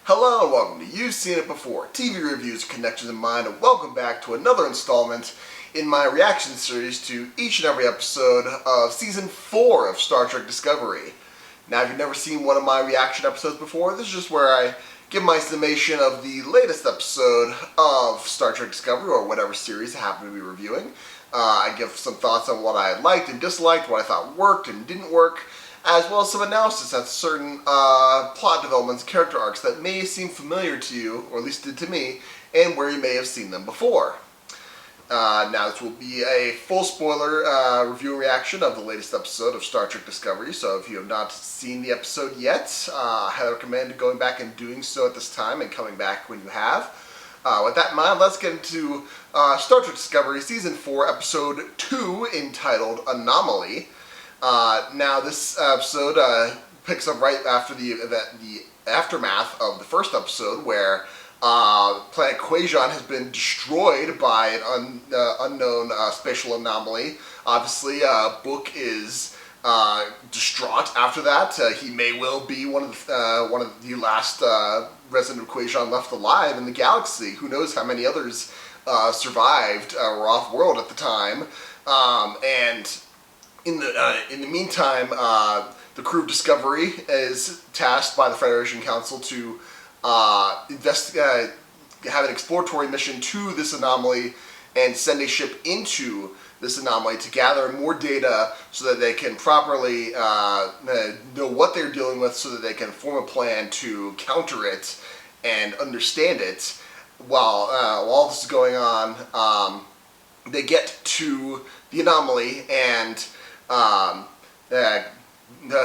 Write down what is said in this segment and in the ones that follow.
Hello and welcome to You've Seen It Before, TV Reviews, Connections in Mind, and welcome back to another installment in my reaction series to each and every episode of Season 4 of Star Trek Discovery. Now, if you've never seen one of my reaction episodes before, this is just where I give my summation of the latest episode of Star Trek Discovery, or whatever series I happen to be reviewing. I give some thoughts on what I liked and disliked, what I thought worked and didn't work, as well as some analysis of certain plot developments, character arcs that may seem familiar to you, or at least did to me, and where you may have seen them before. Now, this will be a full spoiler review and reaction of the latest episode of Star Trek Discovery, so if you have not seen the episode yet, I highly recommend going back and doing so at this time and coming back when you have. With that in mind, let's get into Star Trek Discovery Season 4, Episode 2, entitled Anomaly. Now, this episode picks up right after the aftermath of the first episode, where planet Quaijon has been destroyed by an unknown spatial anomaly. Obviously, Book is distraught after that. He may well be one of the last resident of Quaijon left alive in the galaxy. Who knows how many others survived or were off-world at the time. And in the meantime, the crew of Discovery is tasked by the Federation Council to investigate, have an exploratory mission to this anomaly and send a ship into this anomaly to gather more data so that they can properly know what they're dealing with, so that they can form a plan to counter it and understand it. While all this is going on, they get to the anomaly, and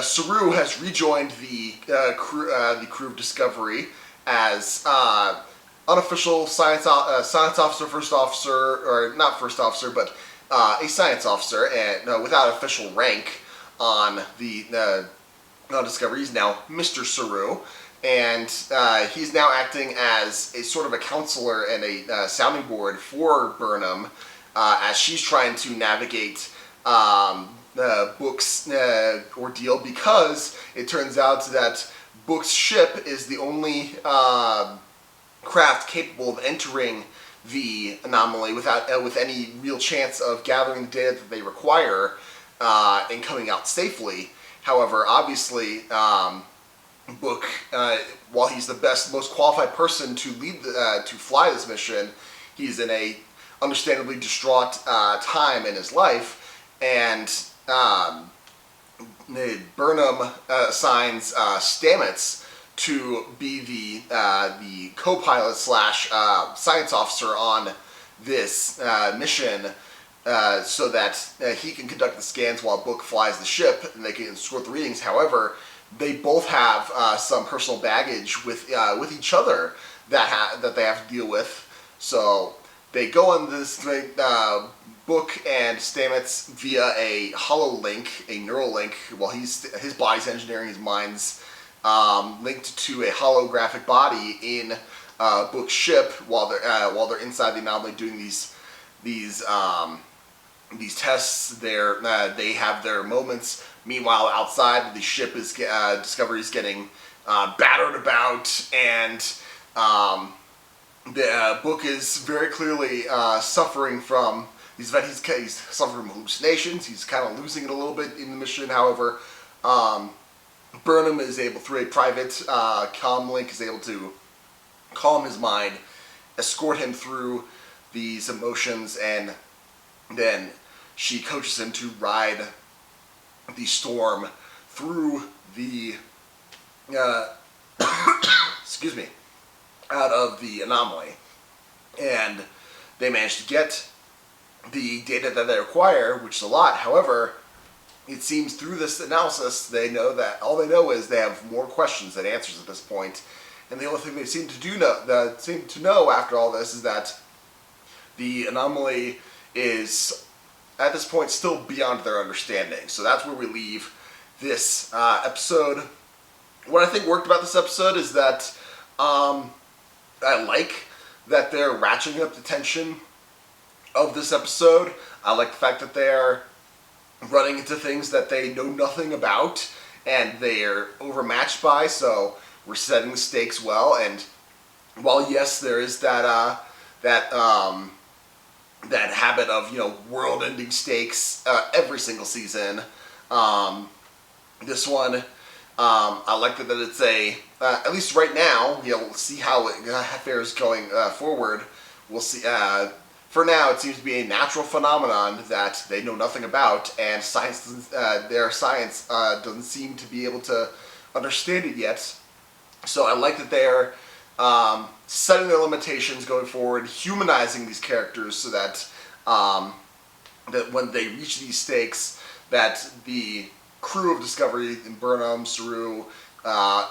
Saru has rejoined the crew of Discovery as unofficial science officer, first officer, or not first officer, but a science officer, and without official rank on the on Discovery. He's now Mr. Saru, and he's now acting as a sort of a counselor and a sounding board for Burnham as she's trying to navigate Book's ordeal, because it turns out that Book's ship is the only craft capable of entering the anomaly without with any real chance of gathering the data that they require and coming out safely. However, obviously, Book, while he's the best, most qualified person to lead to fly this mission, he's in a understandably distraught time in his life, and Burnham assigns Stamets to be the co-pilot slash science officer on this mission, so that he can conduct the scans while Book flies the ship, and they can sort the readings. However, they both have some personal baggage with each other that they have to deal with. So they go on this Book and Stamets via a hololink, a neural link, while his body's engineering, his mind's linked to a holographic body in Book's ship, while they're inside the anomaly doing these tests. They have their moments. Meanwhile, outside, the ship is Discovery is getting battered about, and the Book is very clearly suffering from these events. He's suffering from hallucinations. He's kind of losing it a little bit in the mission. However, Burnham is able, through a private comm link, is able to calm his mind, escort him through these emotions, and then she coaches him to ride the storm through the excuse me, out of the anomaly. And they manage to get the data that they require, which is a lot. However, it seems through this analysis, they know that all they know is they have more questions than answers at this point. And the only thing they seem to know after all this is that the anomaly is, at this point, still beyond their understanding. So that's where we leave this episode. What I think worked about this episode is that I like that they're ratcheting up the tension of this episode. I like the fact that they're running into things that they know nothing about and they're overmatched by. So we're setting the stakes well. And while yes, there is that that habit of world-ending stakes every single season, this one I like that it's a at least right now. We'll see how it fares going forward. We'll see. For now, it seems to be a natural phenomenon that they know nothing about, and their science doesn't seem to be able to understand it yet. So I like that they're setting their limitations going forward, humanizing these characters so that that when they reach these stakes, that the crew of Discovery, Burnham, Saru,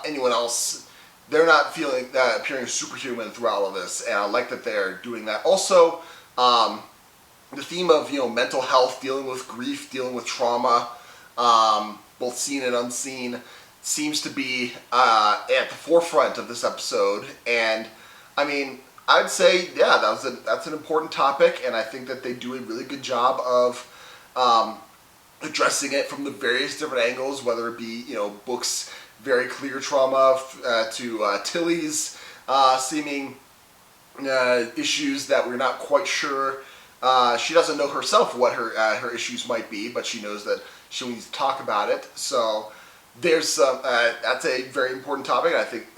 anyone else, they're not appearing superhuman throughout all of this, and I like that they're doing that. Also, the theme of mental health, dealing with grief, dealing with trauma, both seen and unseen, seems to be at the forefront of this episode. And I mean, I'd say that's an important topic, and I think that they do a really good job of addressing it from the various different angles, whether it be Book's very clear trauma to Tilly's seeming issues that we're not quite sure. She doesn't know herself what her issues might be, but she knows that she needs to talk about it. So there's that's a very important topic, and I think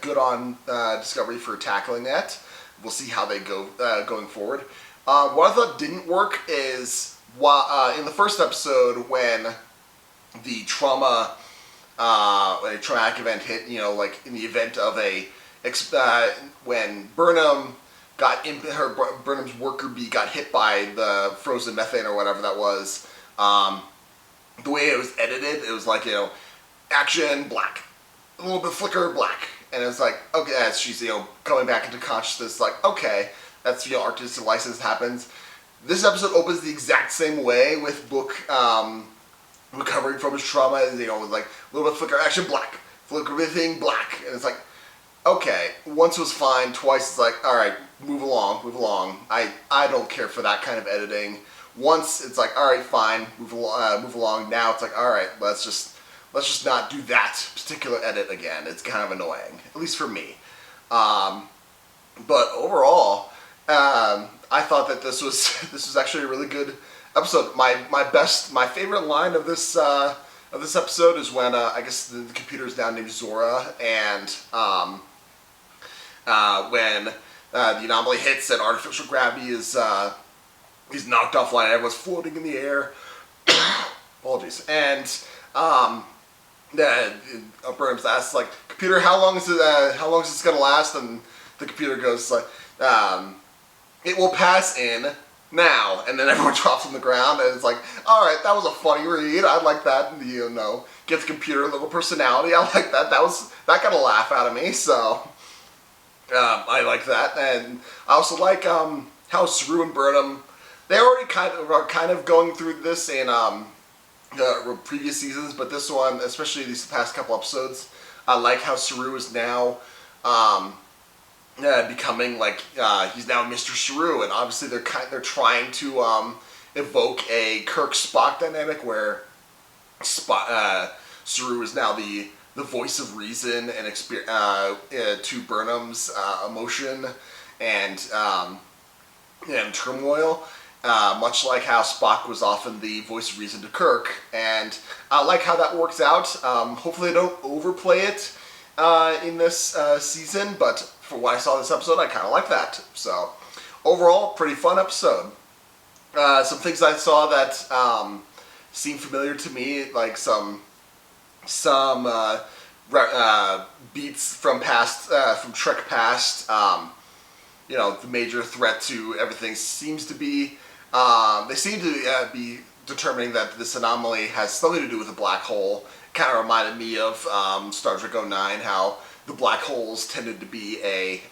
good on Discovery for tackling that. We'll see how they go going forward. What I thought didn't work is in the first episode when the when a traumatic event hit, like in the event of when Burnham Burnham's worker bee got hit by the frozen methane or whatever that was. The way it was edited, it was like action black, a little bit flicker black, and it's like okay, as she's coming back into consciousness, like okay, that's artistic license happens. This episode opens the exact same way with Book recovering from his trauma, and with like a little bit flicker action black, flicker thing black, and it's like okay, once it was fine, twice it's like all right, move along. I don't care for that kind of editing. Once it's like all right, fine, move along. Now it's like all right, let's just not do that particular edit again. It's kind of annoying, at least for me. But overall, I thought that this was actually a really good episode. My favorite line of this episode is when I guess the computer is now named Zora, and when the anomaly hits and artificial gravity is knocked offline, and everyone's floating in the air. Apologies. And Burnham's asks like, "Computer, how long is this gonna last?" And the computer goes like, "It will pass in now." And then everyone drops on the ground, and it's like, all right, that was a funny read. I like that. Give the computer a little personality. I like that. That got a laugh out of me. So I like that, and I also like how Saru and Burnham, they already are kind of going through this in the previous seasons, but this one, especially these past couple episodes, I like how Saru is now becoming like he's now Mr. Saru, and obviously they're trying to evoke a Kirk Spock dynamic where Saru is now the voice of reason and to Burnham's emotion and turmoil. Much like how Spock was often the voice of reason to Kirk, and I like how that works out. Hopefully they don't overplay it in this season, but for what I saw this episode, I kind of like that. So overall, pretty fun episode. Some things I saw that seemed familiar to me, like some beats from Trek past. The major threat to everything seems to be. They seem to be determining that this anomaly has something to do with a black hole. Kind of reminded me of Star Trek 09, how the black holes tended to be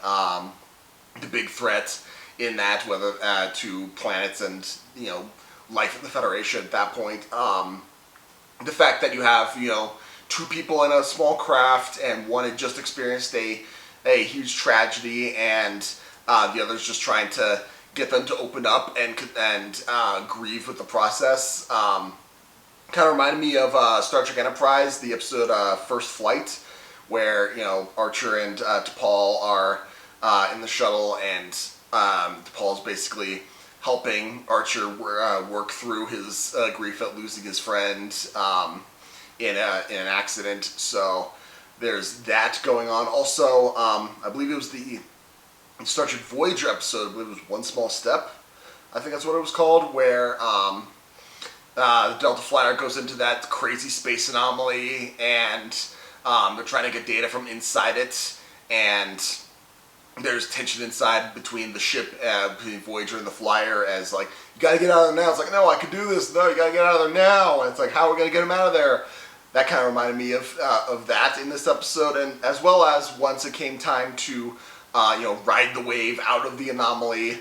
the big threat in that, whether to planets and life in the Federation at that point. The fact that you have two people in a small craft, and one had just experienced a huge tragedy, and the other's just trying to get them to open up and grieve with the process. Kind of reminded me of Star Trek Enterprise, the episode First Flight, where Archer and T'Pol are in the shuttle, and T'Pol's basically helping Archer work through his grief at losing his friend in an accident. So there's that going on. Also, I believe it was the Star Trek Voyager episode, I believe it was One Small Step, I think that's what it was called, where the Delta Flyer goes into that crazy space anomaly, and they're trying to get data from inside it, and there's tension inside between the ship, between Voyager and the Flyer, as like, you gotta get out of there now. It's like, no, I can do this. No, you gotta get out of there now. And it's like, how are we gonna get him out of there? That kind of reminded me of that in this episode, and as well as once it came time to ride the wave out of the anomaly.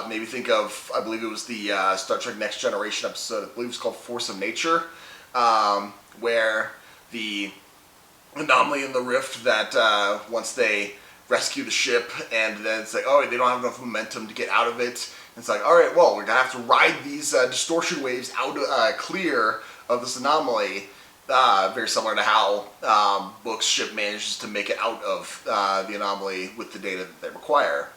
Maybe think of, I believe it was the Star Trek Next Generation episode, I believe it was called Force of Nature, where the anomaly in the rift that once they rescue the ship, and then it's like, oh, they don't have enough momentum to get out of it. It's like, all right, well, we're gonna have to ride these distortion waves out clear of this anomaly. Very similar to how Book's ship manages to make it out of the anomaly with the data that they require.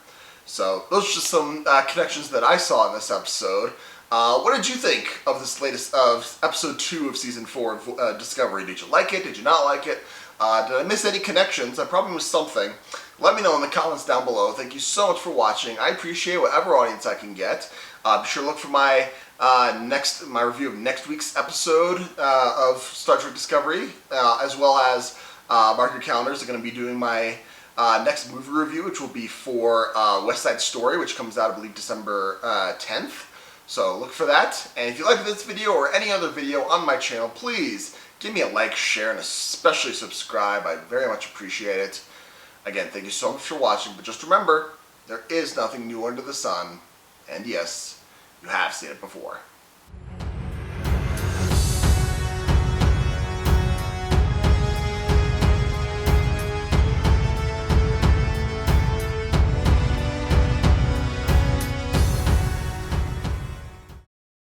So those are just some connections that I saw in this episode. What did you think of this latest of episode 2 of season 4 of Discovery? Did you like it? Did you not like it? Did I miss any connections? I probably missed something. Let me know in the comments down below. Thank you so much for watching. I appreciate whatever audience I can get. Be sure to look for my my review of next week's episode of Star Trek Discovery, as well as mark your calendars. I'm going to be doing my next movie review, which will be for West Side Story, which comes out, I believe, December 10th. So look for that. And if you like this video or any other video on my channel, please give me a like, share, and especially subscribe. I very much appreciate it. Again, thank you so much for watching, but just remember, there is nothing new under the sun, and yes, you have seen it before.